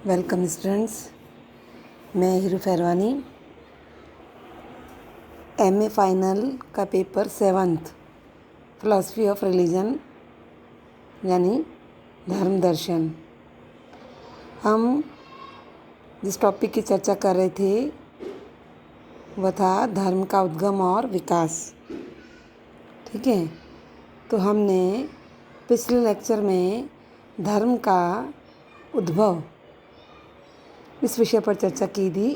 Welcome students. मैं Hiru फैरवानी MA final का paper 7th philosophy of religion यानी धर्म दर्शन। हम जिस टॉपिक की चर्चा कर रहे थे वह था धर्म का उद्गम और विकास। ठीक है, तो हमने पिछले लेक्चर में धर्म का उद्भव इस विषय पर चर्चा की थी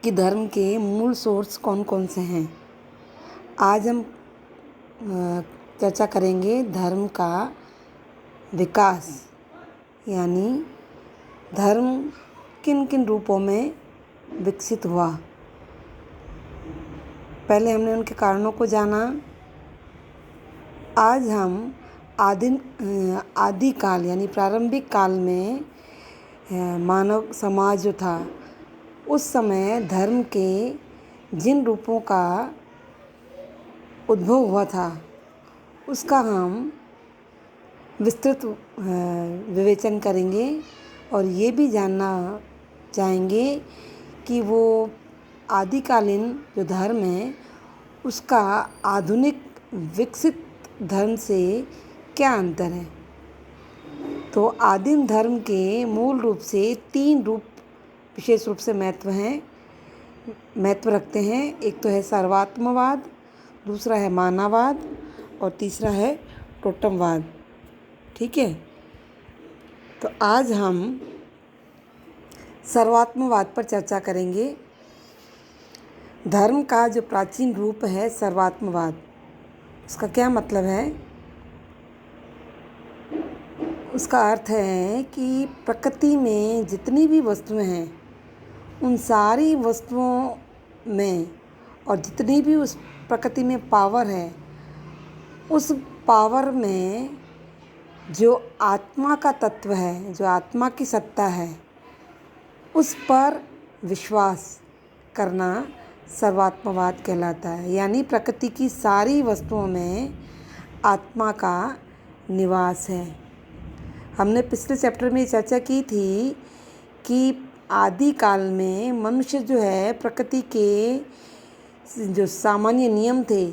कि धर्म के मूल सोर्स कौन कौन से हैं। आज हम चर्चा करेंगे धर्म का विकास, यानी धर्म किन किन रूपों में विकसित हुआ। पहले हमने उनके कारणों को जाना। आज हम आदि काल यानी प्रारंभिक काल में मानव समाज जो था उस समय धर्म के जिन रूपों का उद्भव हुआ था उसका हम विस्तृत विवेचन करेंगे और ये भी जानना चाहेंगे कि वो आदिकालीन जो धर्म है उसका आधुनिक विकसित धर्म से क्या अंतर है। तो आदिम धर्म के मूल रूप से 3 रूप विशेष रूप से महत्व रखते हैं। एक तो है सर्वात्मवाद, दूसरा है मानववाद और तीसरा है टोटमवाद। ठीक है, तो आज हम सर्वात्मवाद पर चर्चा करेंगे। धर्म का जो प्राचीन रूप है सर्वात्मवाद, उसका क्या मतलब है? उसका अर्थ है कि प्रकृति में जितनी भी वस्तुएं हैं उन सारी वस्तुओं में और जितनी भी उस प्रकृति में पावर है उस पावर में जो आत्मा का तत्व है, जो आत्मा की सत्ता है, उस पर विश्वास करना सर्वात्मवाद कहलाता है। यानी प्रकृति की सारी वस्तुओं में आत्मा का निवास है। हमने पिछले चैप्टर में चर्चा की थी कि आदि काल में मनुष्य जो है प्रकृति के जो सामान्य नियम थे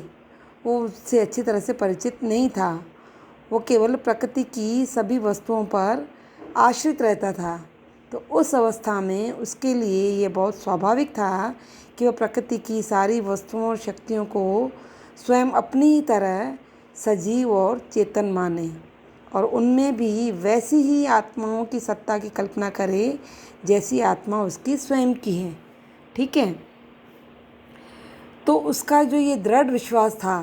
वो उससे अच्छी तरह से परिचित नहीं था। वो केवल प्रकृति की सभी वस्तुओं पर आश्रित रहता था। तो उस अवस्था में उसके लिए ये बहुत स्वाभाविक था कि वह प्रकृति की सारी वस्तुओं और शक्तियों को स्वयं अपनी ही तरह सजीव और चेतन माने और उनमें भी वैसी ही आत्माओं की सत्ता की कल्पना करे जैसी आत्मा उसकी स्वयं की है। ठीक है, तो उसका जो ये दृढ़ विश्वास था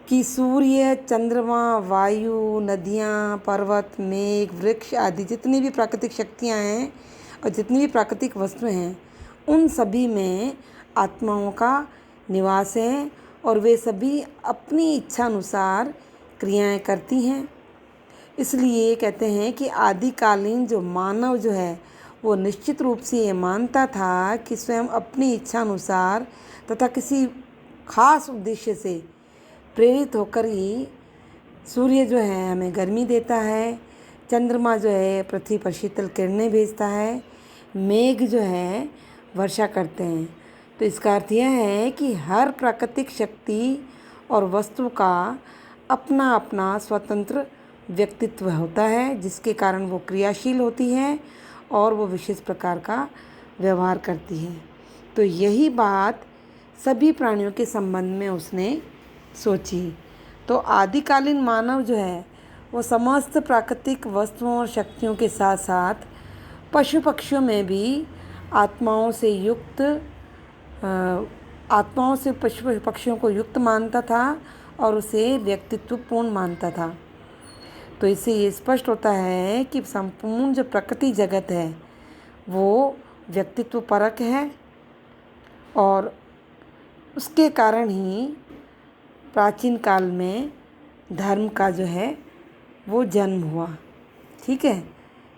कि सूर्य, चंद्रमा, वायु, नदियाँ, पर्वत, मेघ, वृक्ष आदि जितनी भी प्राकृतिक शक्तियाँ हैं और जितनी भी प्राकृतिक वस्तुएं हैं उन सभी में आत्माओं का निवास है और वे सभी अपनी इच्छा अनुसार क्रियाएं करती हैं। इसलिए कहते हैं कि आदिकालीन जो मानव जो है वो निश्चित रूप से ये मानता था कि स्वयं अपनी इच्छा अनुसार तथा किसी खास उद्देश्य से प्रेरित होकर ही सूर्य जो है हमें गर्मी देता है, चंद्रमा जो है पृथ्वी पर शीतल किरणें भेजता है, मेघ जो है वर्षा करते हैं। तो इसका अर्थ यह है कि हर प्राकृतिक शक्ति और वस्तु का अपना अपना स्वतंत्र व्यक्तित्व होता है जिसके कारण वो क्रियाशील होती है और वो विशेष प्रकार का व्यवहार करती है। तो यही बात सभी प्राणियों के संबंध में उसने सोची। तो आदिकालीन मानव जो है वो समस्त प्राकृतिक वस्तुओं और शक्तियों के साथ साथ पशु पक्षियों में भी आत्माओं से पशु पक्षियों को युक्त मानता था और उसे व्यक्तित्वपूर्ण मानता था। तो इससे ये स्पष्ट होता है कि संपूर्ण जो प्रकृति जगत है वो व्यक्तित्व परक है और उसके कारण ही प्राचीन काल में धर्म का जो है वो जन्म हुआ। ठीक है,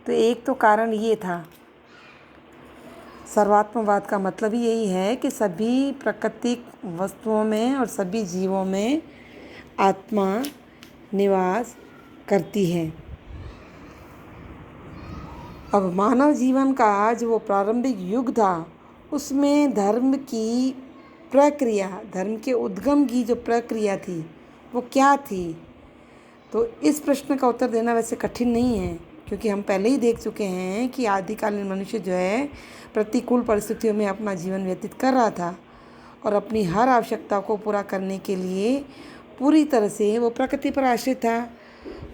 तो एक तो कारण ये था। सर्वात्मवाद का मतलब ही यही है कि सभी प्राकृतिक वस्तुओं में और सभी जीवों में आत्मा निवास करती है। अब मानव जीवन का जो वो प्रारंभिक युग था, उसमें धर्म की प्रक्रिया, धर्म के उद्गम की जो प्रक्रिया थी वो क्या थी? तो इस प्रश्न का उत्तर देना वैसे कठिन नहीं है, क्योंकि हम पहले ही देख चुके हैं कि आदिकालीन मनुष्य जो है प्रतिकूल परिस्थितियों में अपना जीवन व्यतीत कर रहा था और अपनी हर आवश्यकता को पूरा करने के लिए पूरी तरह से वो प्रकृति पर आश्रित था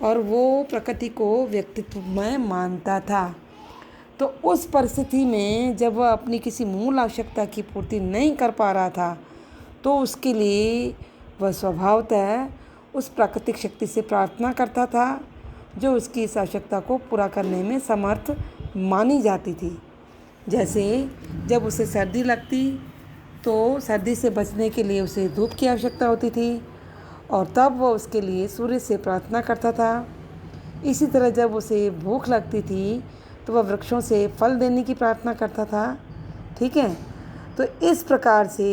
और वो प्रकृति को व्यक्तित्व में मानता था। तो उस परिस्थिति में जब वह अपनी किसी मूल आवश्यकता की पूर्ति नहीं कर पा रहा था, तो उसके लिए वह स्वभावतः उस प्राकृतिक शक्ति से प्रार्थना करता था जो उसकी इस आवश्यकता को पूरा करने में समर्थ मानी जाती थी। जैसे जब उसे सर्दी लगती तो सर्दी से बचने के लिए उसे धूप की आवश्यकता होती थी और तब वह उसके लिए सूर्य से प्रार्थना करता था। इसी तरह जब उसे भूख लगती थी तो वह वृक्षों से फल देने की प्रार्थना करता था। ठीक है, तो इस प्रकार से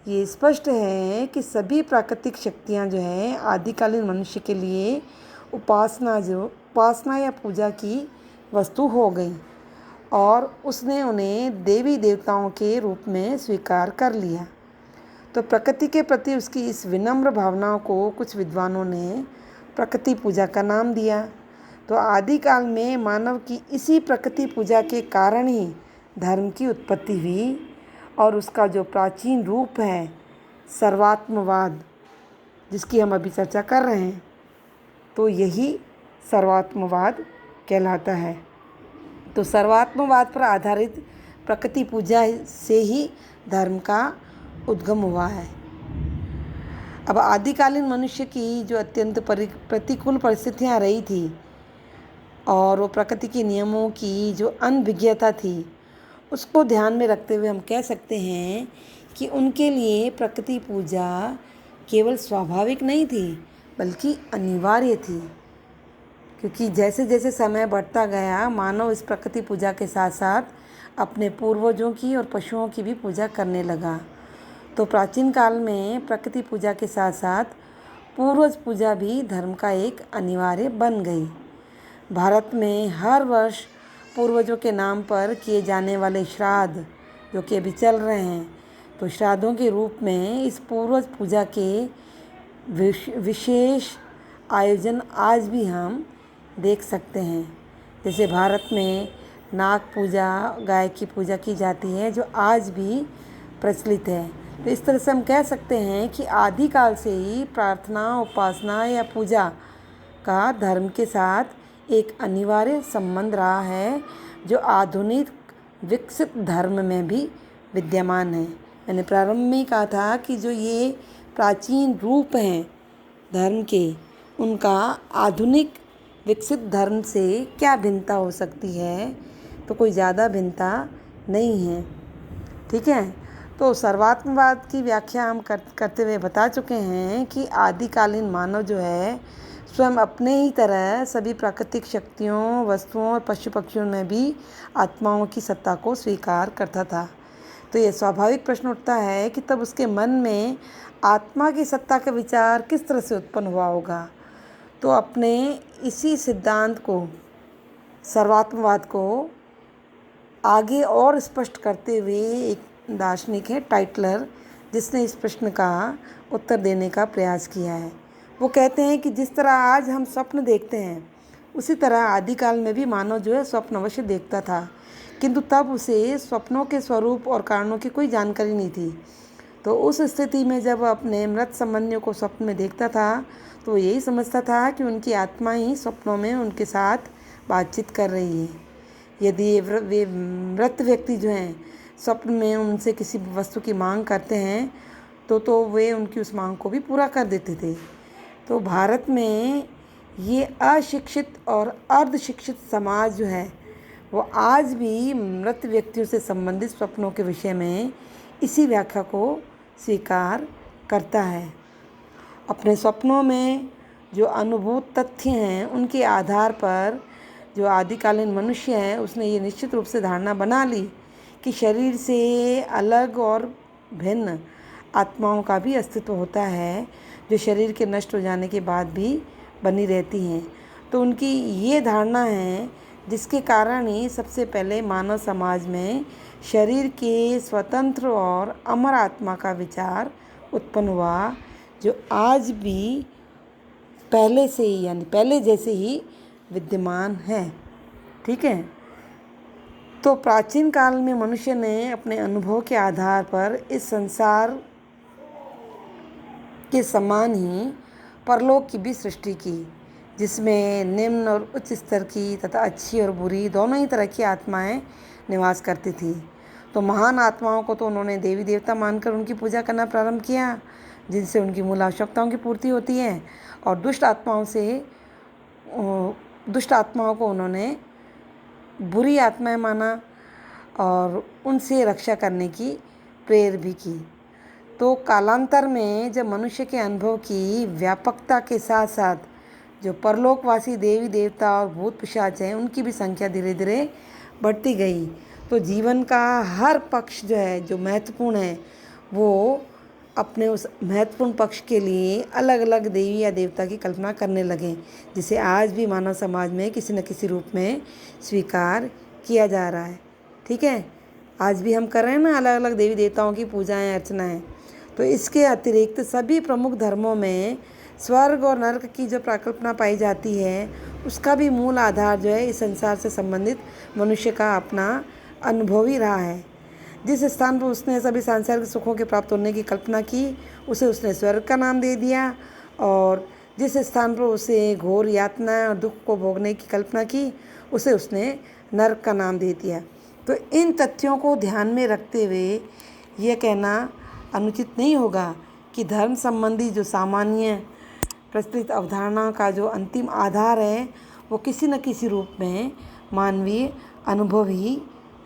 ये स्पष्ट है कि सभी प्राकृतिक शक्तियाँ जो हैं आदिकालीन मनुष्य के लिए उपासना या पूजा की वस्तु हो गई और उसने उन्हें देवी देवताओं के रूप में स्वीकार कर लिया। तो प्रकृति के प्रति उसकी इस विनम्र भावनाओं को कुछ विद्वानों ने प्रकृति पूजा का नाम दिया। तो आदिकाल में मानव की इसी प्रकृति पूजा के कारण ही धर्म की उत्पत्ति हुई और उसका जो प्राचीन रूप है सर्वात्मवाद, जिसकी हम अभी चर्चा कर रहे हैं, तो यही सर्वात्मवाद कहलाता है। तो सर्वात्मवाद पर आधारित प्रकृति पूजा से ही धर्म का उद्गम हुआ है। अब आदिकालीन मनुष्य की जो अत्यंत प्रतिकूल परिस्थितियाँ रही थी और वो प्रकृति के नियमों की जो अनभिज्ञता थी, उसको ध्यान में रखते हुए हम कह सकते हैं कि उनके लिए प्रकृति पूजा केवल स्वाभाविक नहीं थी बल्कि अनिवार्य थी, क्योंकि जैसे जैसे समय बढ़ता गया मानव इस प्रकृति पूजा के साथ साथ अपने पूर्वजों की और पशुओं की भी पूजा करने लगा। तो प्राचीन काल में प्रकृति पूजा के साथ साथ पूर्वज पूजा भी धर्म का एक अनिवार्य बन गई। भारत में हर वर्ष पूर्वजों के नाम पर किए जाने वाले श्राद्ध जो कि अभी चल रहे हैं, तो श्राद्धों के रूप में इस पूर्वज पूजा के विशेष आयोजन आज भी हम देख सकते हैं। जैसे भारत में नाग पूजा, गाय की पूजा की जाती है जो आज भी प्रचलित है। तो इस तरह से हम कह सकते हैं कि आदिकाल से ही प्रार्थना, उपासना या पूजा का धर्म के साथ एक अनिवार्य संबंध रहा है जो आधुनिक विकसित धर्म में भी विद्यमान है। मैंने प्रारंभ में कहा था कि जो ये प्राचीन रूप हैं धर्म के, उनका आधुनिक विकसित धर्म से क्या भिन्नता हो सकती है? तो कोई ज़्यादा भिन्नता नहीं है। ठीक है, तो सर्वात्मवाद की व्याख्या हम करते हुए बता चुके हैं कि आदिकालीन मानव जो है स्वयं अपने ही तरह सभी प्राकृतिक शक्तियों, वस्तुओं और पशु पक्षियों में भी आत्माओं की सत्ता को स्वीकार करता था। तो यह स्वाभाविक प्रश्न उठता है कि तब उसके मन में आत्मा की सत्ता का विचार किस तरह से उत्पन्न हुआ होगा। तो अपने इसी सिद्धांत को, सर्वात्मवाद को आगे और स्पष्ट करते हुए एक दार्शनिक है टाइटलर, जिसने इस प्रश्न का उत्तर देने का प्रयास किया है। वो कहते हैं कि जिस तरह आज हम स्वप्न देखते हैं उसी तरह आदिकाल में भी मानव जो है स्वप्न अवश्य देखता था, किंतु तब उसे स्वप्नों के स्वरूप और कारणों की कोई जानकारी नहीं थी। तो उस स्थिति में जब अपने मृत संबंधियों को स्वप्न में देखता था तो यही समझता था कि उनकी आत्मा ही स्वप्नों में उनके साथ बातचीत कर रही है। यदि वे मृत व्यक्ति जो हैं स्वप्न में उनसे किसी वस्तु की मांग करते हैं तो वे उनकी उस मांग को भी पूरा कर देते थे। तो भारत में ये अशिक्षित और अर्धशिक्षित समाज जो है वो आज भी मृत व्यक्तियों से संबंधित स्वप्नों के विषय में इसी व्याख्या को स्वीकार करता है। अपने स्वप्नों में जो अनुभूत तथ्य हैं उनके आधार पर जो आदिकालीन मनुष्य है उसने ये निश्चित रूप से धारणा बना ली कि शरीर से अलग और भिन्न आत्माओं का भी अस्तित्व होता है जो शरीर के नष्ट हो जाने के बाद भी बनी रहती हैं। तो उनकी ये धारणा है जिसके कारण ही सबसे पहले मानव समाज में शरीर के स्वतंत्र और अमर आत्मा का विचार उत्पन्न हुआ, जो आज भी पहले से ही यानी पहले जैसे ही विद्यमान है। ठीक है। तो प्राचीन काल में मनुष्य ने अपने अनुभव के आधार पर इस संसार के समान ही परलोक की भी सृष्टि की, जिसमें निम्न और उच्च स्तर की तथा अच्छी और बुरी दोनों ही तरह की आत्माएं निवास करती थी। तो महान आत्माओं को तो उन्होंने देवी देवता मानकर उनकी पूजा करना प्रारंभ किया, जिनसे उनकी मूल आवश्यकताओं की पूर्ति होती है, और दुष्ट आत्माओं को उन्होंने बुरी आत्माएं माना और उनसे रक्षा करने की प्रेर भी की। तो कालांतर में जब मनुष्य के अनुभव की व्यापकता के साथ साथ जो परलोकवासी देवी देवता और भूत पिशाच हैं, उनकी भी संख्या धीरे धीरे बढ़ती गई। तो जीवन का हर पक्ष जो है, जो महत्वपूर्ण है, वो अपने उस महत्वपूर्ण पक्ष के लिए अलग अलग देवी या देवता की कल्पना करने लगे, जिसे आज भी मानव समाज में किसी न किसी रूप में स्वीकार किया जा रहा है। ठीक है। आज भी हम कर रहे हैं ना अलग अलग देवी देवताओं की पूजाएं अर्चनाएं। तो इसके अतिरिक्त सभी प्रमुख धर्मों में स्वर्ग और नरक की जो प्रकल्पना पाई जाती है, उसका भी मूल आधार जो है इस संसार से संबंधित मनुष्य का अपना अनुभव ही रहा है। जिस स्थान पर उसने सभी सांसारिक सुखों के प्राप्त होने की कल्पना की, उसे उसने स्वर्ग का नाम दे दिया, और जिस स्थान पर उसे घोर यातना और दुख को भोगने की कल्पना की, उसे उसने नरक का नाम दे दिया। तो इन तथ्यों को ध्यान में रखते हुए यह कहना अनुचित नहीं होगा कि धर्म संबंधी जो सामान्य प्रचलित अवधारणा का जो अंतिम आधार है, वो किसी न किसी रूप में मानवीय अनुभव ही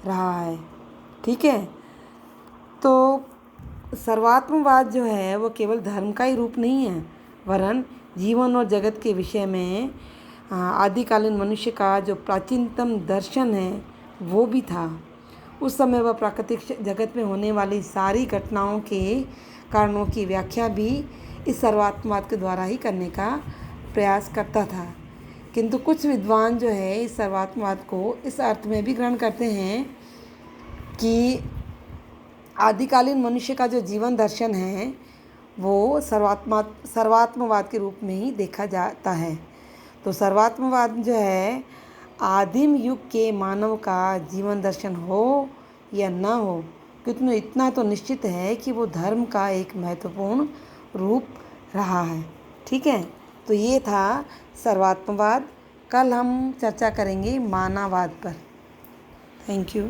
रहा है। ठीक है। तो सर्वात्मवाद जो है वो केवल धर्म का ही रूप नहीं है, वरन जीवन और जगत के विषय में आदिकालीन मनुष्य का जो प्राचीनतम दर्शन है वो भी था। उस समय वह प्राकृतिक जगत में होने वाली सारी घटनाओं के कारणों की व्याख्या भी इस सर्वात्मवाद के द्वारा ही करने का प्रयास करता था। किंतु कुछ विद्वान जो है इस सर्वात्मवाद को इस अर्थ में भी ग्रहण करते हैं कि आदिकालीन मनुष्य का जो जीवन दर्शन है वो सर्वात्मवाद के रूप में ही देखा जाता है। तो सर्वात्मवाद जो है आदिम युग के मानव का जीवन दर्शन हो या ना हो, किंतु इतना तो निश्चित है कि वो धर्म का एक महत्वपूर्ण रूप रहा है। ठीक है। तो ये था सर्वात्मवाद। कल हम चर्चा करेंगे मानववाद पर। Thank you.